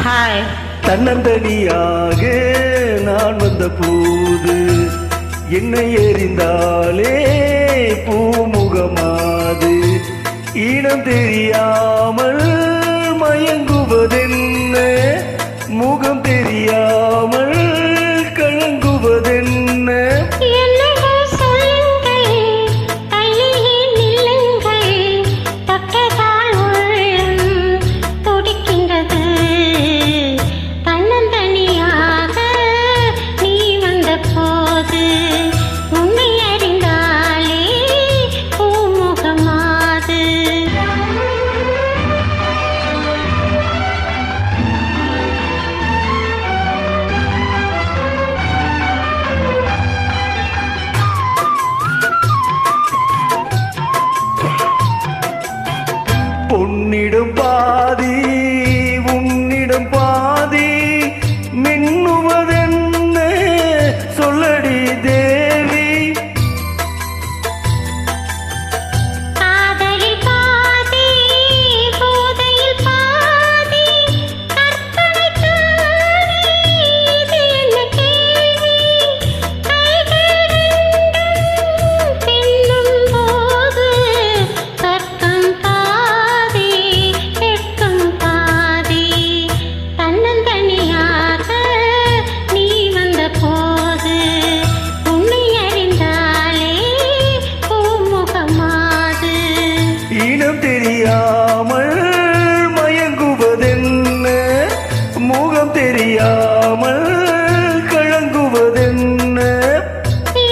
Hi. தன்னந்தனியாக நான் வந்த போது என்னை எறிந்தாலே பூமுகமாது இனம் தெரியாமல் மயங்குவதென்ன முகம் தெரியாமல் கலங்குவதென்ன பொன்னிடம் பாதி உன்னிடம் பாதி மின்னுவதென்ன சொல்லடி தேவி. காதலில் பாதி போதையில் பாதி கற்பனை தானே இது என்ன கேள்வி. கைகள் ரெண்டும் பின்னும் போது கற்கம் பாதி வெட்கம் பாதி. தன்னந்தனியாக நீ வந்த போது உன்னை அறிந்தாலே பூமுகமாது. இனம் தெரியாமல் மயங்குவதென்ன முகம் தெரியாமல் கலங்குவதென்ன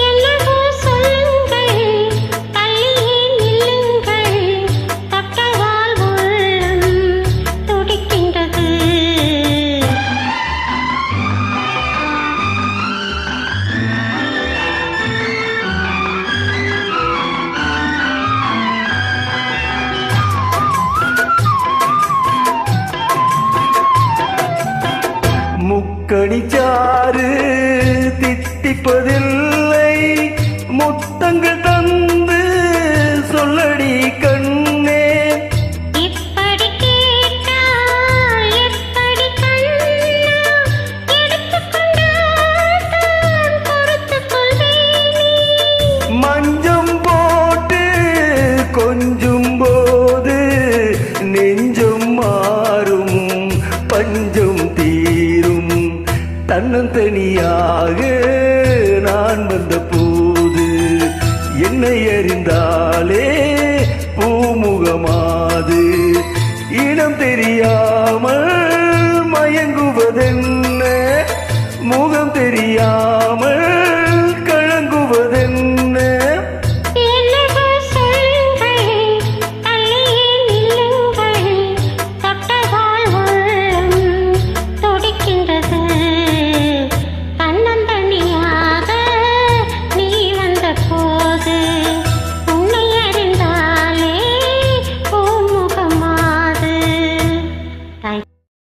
என்னவோ சொல்லுங்கள் தள்ளியே நில்லுங்கள் தொட்டதால் உள்ளம் துடிக்கின்றது. முக்கணிச்சாறு தித்திப்பதில்லை முத்தங்கள் தந்து சொல்லடி கண்ணே. இப்படி கேட்டால் எப்படி கண்ணா எடுத்துக்கொண்டால் தான் பொறுத்துக் கொள்வேனே. மஞ்சம் போட்டு கொஞ்சும் போது நெஞ்சம் மாறும் பஞ்சம் தீரும். தன்னந்தனியாக நான் வந்த போது என்னை அறிந்தாலே பூமுகமாது இனம் தெரியாமல் மயங்குவதென்ன முகம் தெரியாமல்